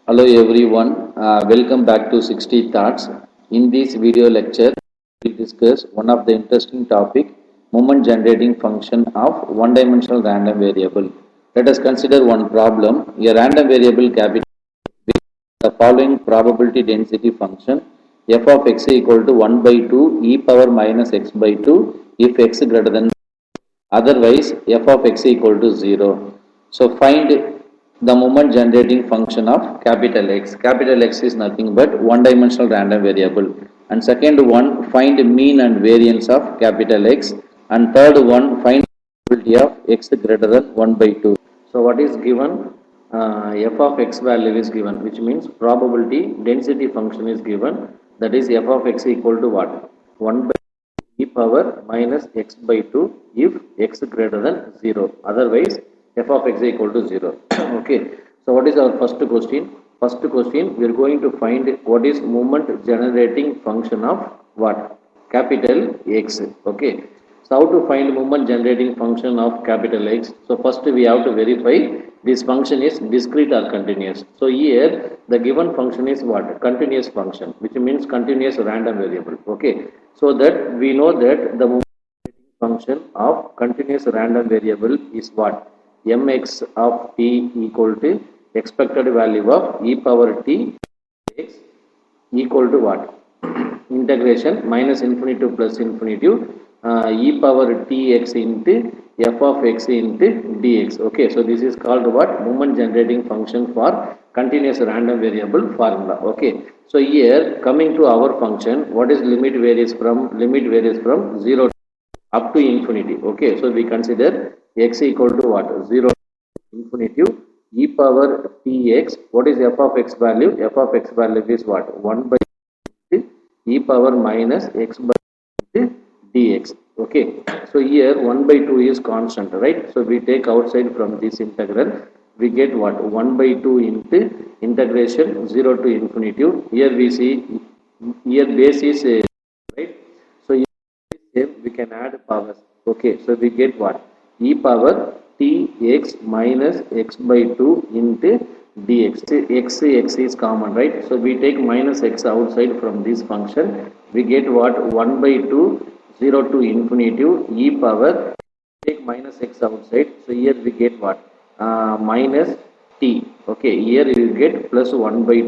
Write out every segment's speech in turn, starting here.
Hello everyone, welcome back to 60 Thoughts. In this video lecture, we discuss one of the interesting topic, moment generating function of one-dimensional random variable. Let us consider one problem. A random variable capital with the following probability density function f of x equal to 1 by 2 e power minus x by 2 if x greater than, otherwise f of x equal to 0. So find the moment generating function of capital X. Capital X is nothing but one dimensional random variable. And second one, find mean and variance of capital X. And third one, find probability of x greater than 1 by 2. So what is given? F of x value is given, which means probability density function is given. That is f of x equal to what? 1 by e power minus x by 2 if x greater than 0. Otherwise, f of x equal to 0. Okay. So, what is our first question? First question, we are going to find what is moment generating function of what? Capital X. Okay. So, how to find moment generating function of capital X? So, first we have to verify this function is discrete or continuous. So, here the given function is what? Continuous function, which means continuous random variable. Okay. So, that we know that the moment function of continuous random variable is what? Mx of t equal to expected value of e power t x equal to what? Integration minus infinity to plus infinity e power tx into f of x into dx. Okay, so this is called what? Moment generating function for continuous random variable formula. Okay, so here coming to our function, what is limit varies from? Limit varies from 0 up to infinity. Okay, so we consider x equal to what? 0 to infinity e power tx. What is f of x value? F of x value is what? 1 by e power minus x by dx. Okay, so here 1 by 2 is constant, right? So we take outside from this integral, we get what? 1 by 2 into integration 0 to infinity. Here we see, here base is right? So here we can add powers. Okay, so we get what? E power tx minus x by 2 into dx. X is common, right? So we take minus x outside from this function. We get what? 1 by 2, 0 to infinity e power, take minus x outside. So here we get what? Minus t. Okay, here you get plus 1 by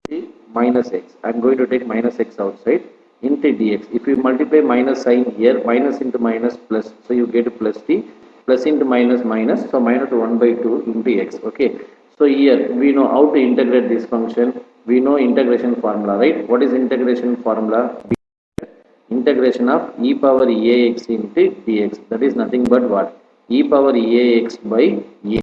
2 minus x. I am going to take minus x outside into dx. If you multiply minus sign here, minus into minus plus, so you get plus t, plus into minus minus, so minus 1 by 2 into x. Okay, so here we know how to integrate this function. We know integration formula, right? What is integration formula? Integration of e power ax into dx. That is nothing but what? E power ax by a.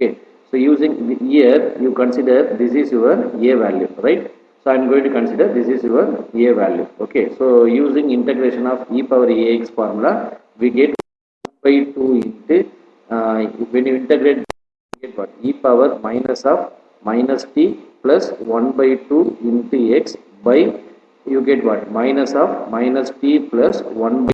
Okay, so using here you consider this is your a value, right? So I am going to consider this is your a value. Okay, so using integration of e power ax formula, we get 1 by 2 into when you integrate, you get what? E power minus of minus t plus 1 by 2 into x by, you get what? Minus of minus t plus 1 by,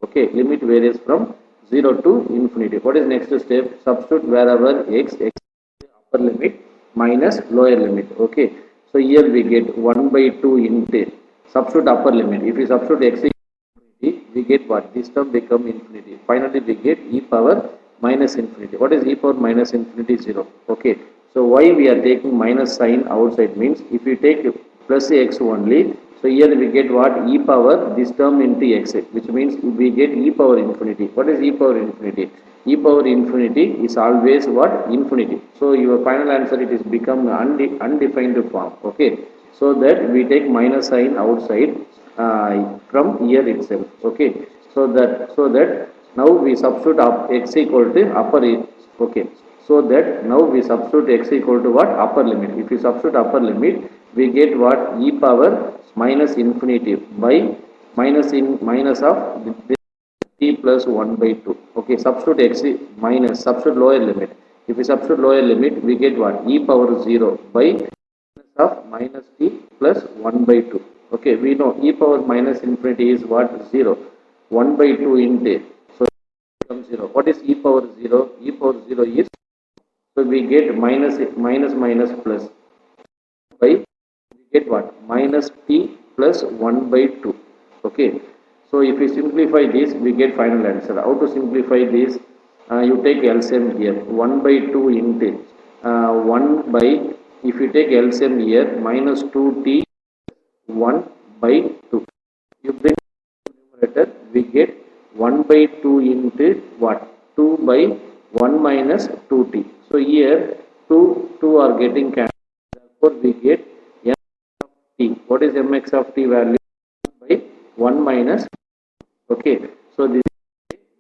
okay, limit varies from 0 to infinity. What is next step? Substitute wherever x upper limit minus lower limit. Okay, so here we get 1 by 2 into, substitute upper limit. If you substitute x infinity, we get what? This term become infinity. Finally we get e power minus infinity. What is e power minus infinity? 0. Okay, so why we are taking minus sign outside means, if you take plus x only, so here we get what? E power this term into x, which means we get e power infinity. What is e power infinity? E power infinity is always what? Infinity. So your final answer, it is become undefined form. Okay, so that we take minus sign outside from here itself. Okay, so that now we substitute up x equal to upper. Okay, so that now we substitute x equal to what? Upper limit. If you substitute upper limit, we get what? E power minus infinity by minus of t plus 1 by 2. Okay, substitute x minus, substitute lower limit. If we substitute lower limit, we get what? E power 0 by minus of minus t plus 1 by 2. Okay, we know e power minus infinity is what? 0. 1 by 2 into, so becomes 0. What is e power 0? E power 0 is, so we get minus plus. by, we get what? Minus t plus 1 by 2. Okay. So if we simplify this, we get final answer. How to simplify this? You take LCM here. 1 by 2 into 1 by, if you take LCM here, minus 2t 1 by 2. You bring numerator, we get 1 by 2 into what? 2 by 1 minus 2t. So here 2 are getting cancelled. Therefore, we get m of t. What is mx of t value? By 1 minus. Okay. So this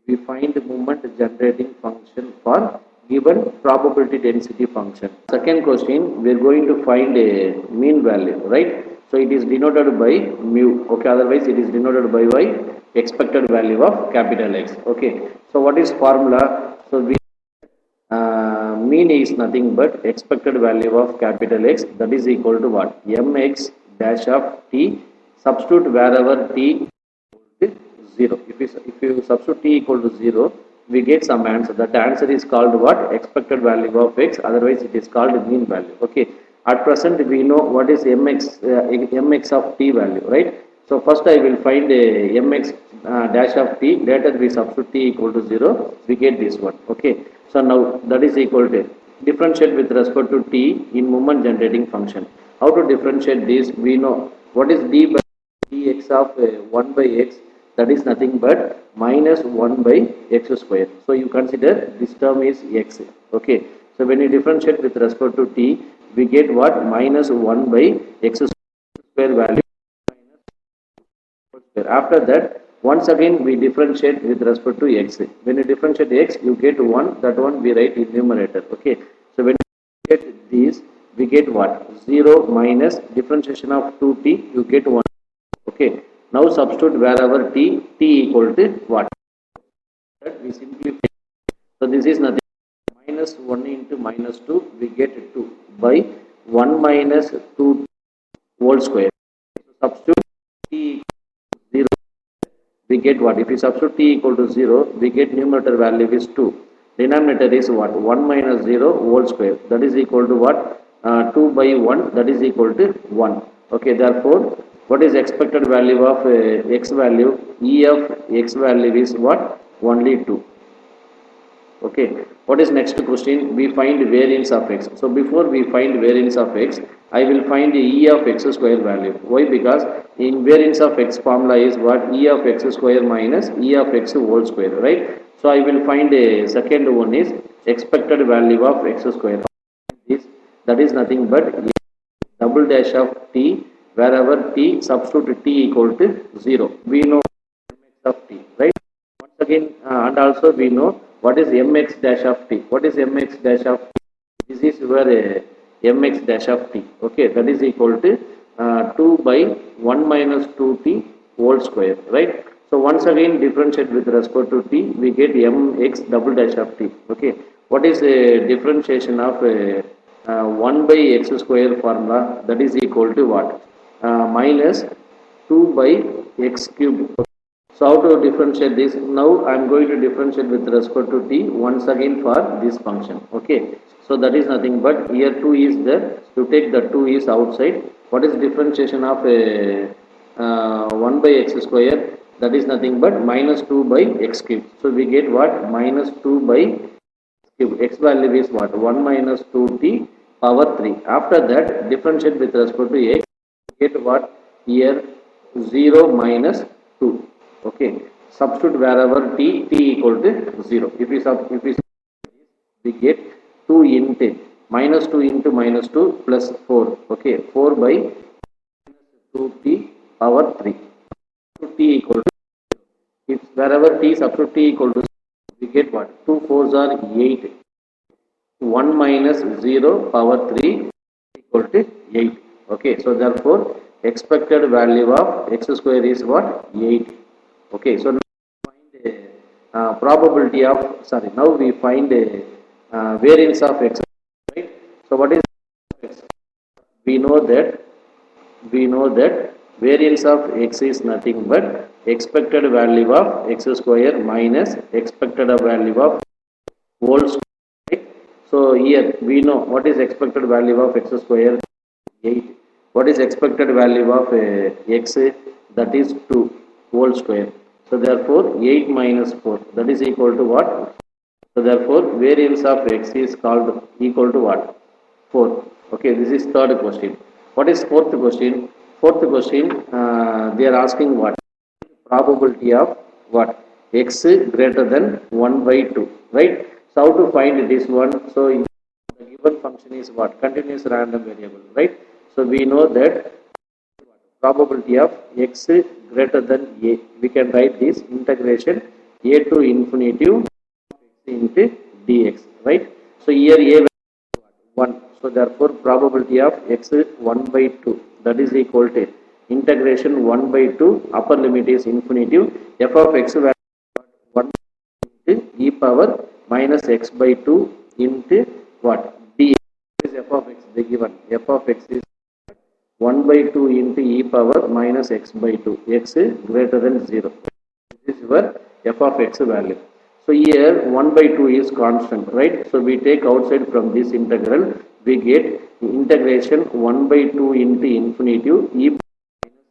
we find the moment generating function for given probability density function. Second question, we are going to find a mean value, right? So it is denoted by mu. Okay, otherwise it is denoted by y, expected value of capital X. Okay. So what is formula? So we mean is nothing but expected value of capital X, that is equal to what? Mx dash of t. Substitute wherever t 0. If you substitute t equal to 0, we get some answer. That answer is called what? Expected value of x. Otherwise, it is called mean value. Okay. At present, we know what is mx of t value, right? So first, I will find a mx dash of t. Later, we substitute t equal to 0. We get this one. Okay. So now that is equal to differentiate with respect to t in moment generating function. How to differentiate this? We know what is d by dx of 1 by x, that is nothing but minus 1 by x square. So you consider this term is x. Okay. So when you differentiate with respect to t, we get what? Minus 1 by x square value. After that, once again we differentiate with respect to x. When you differentiate x, you get 1. That one we write in numerator. Okay. So when you get this, we get what? 0 minus differentiation of 2t, you get 1. Okay. Now substitute wherever t equal to what? That we simplify. So this is nothing. Minus 1 into minus 2, we get 2 by 1 minus 2 whole square. So substitute t equal to 0, we get what? If we substitute t equal to 0, we get numerator value is 2. Denominator is what? 1 minus 0 whole square. That is equal to what? 2 by 1, that is equal to 1. Okay, therefore, what is expected value of x value? E of x value is what? Only 2. Okay, what is next question? We find variance of x. So before we find variance of x, I will find e of x square value. Why? Because in variance of x formula is what? E of x square minus e of x whole square, right? So I will find a second one is expected value of x square. That is nothing but double dash of t, wherever t substitute t equal to 0. We know mx of t, right? Once again, and also we know what is mx dash of t. What is mx dash of t? This is where mx dash of t. Okay, that is equal to 2 by 1 minus 2t whole square, right? So once again differentiate with respect to t, we get mx double dash of t. Okay, what is the differentiation of 1 by x square formula? That is equal to what? Minus 2 by x cube. So how to differentiate this? Now I am going to differentiate with respect to t once again for this function. Okay. So that is nothing but here 2 is there. You take the 2 is outside. What is differentiation of 1 by x square? That is nothing but minus 2 by x cube. So we get what? Minus 2 by cube. X value is what? 1 minus 2t power 3. After that, differentiate with respect to x. Get what? Here 0 minus 2. Okay. Substitute wherever t equal to 0. If we get 2 into minus 2 into minus 2 plus 4. Okay. 4 by 2t power 3. T equal to, if wherever t substitute t equal to, we get what? 2 4s are 8. 1 minus 0 power 3 equal to 8. Okay. So therefore, expected value of x square is what? 8. Okay. So now we find a probability of, sorry, now we find a variance of x, right? So what is x? We know that variance of x is nothing but expected value of x square minus expected value of whole square. Right? So here we know what is expected value of x square. 8. What is expected value of x? That is 2 whole square. So therefore 8 minus 4, that is equal to what? So therefore variance of x is called equal to what? 4. Okay, this is third question. What is fourth question? Fourth question, they are asking what? Probability of what? X greater than 1 by 2, right? So how to find this one? So in the given function is what? Continuous random variable, right? So we know that probability of x greater than a, we can write this integration a to infinitive into dx, right? So here a 1. So therefore probability of x 1 by 2, that is equal to integration 1 by 2, upper limit is infinitive, f of x value 1 into e power minus x by 2 into what? dx is f of x, they given f of x is 1 by 2 into e power minus x by 2, x greater than 0. This is your f of x value. So here 1 by 2 is constant, right? So we take outside from this integral, we get integration 1 by 2 into infinitive e minus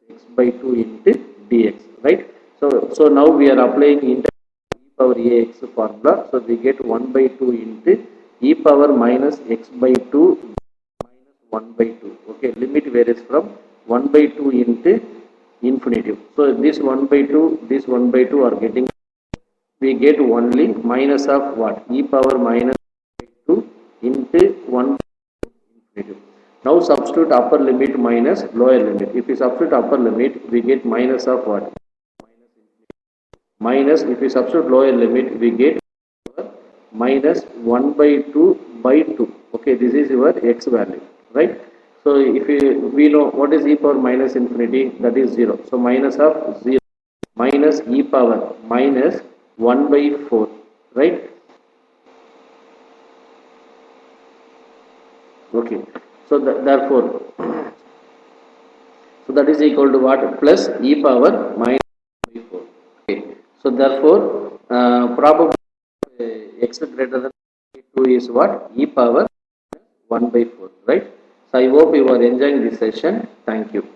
x by 2 into dx, right? So now we are applying integral e power ax formula. So we get 1 by 2 into e power minus x by 2 minus 1 by 2. Okay, limit varies from 1 by 2 into infinitive. So this 1 by 2, this 1 by 2 are getting, we get only minus of what? E power minus 2 into 1 infinitive. Now substitute upper limit minus lower limit. If we substitute upper limit, we get minus of what? Minus, if we substitute lower limit, we get minus 1 by 2 by 2. Okay, this is your x value, right? So if we know what is e power minus infinity, that is 0. So minus of 0 minus e power minus 1 by 4, right? Okay, so therefore so that is equal to what? Plus e power minus 1 by 4. Okay, so therefore probably x greater than 2 is what? E power 1 by 4, right? So I hope you are enjoying this session. Thank you.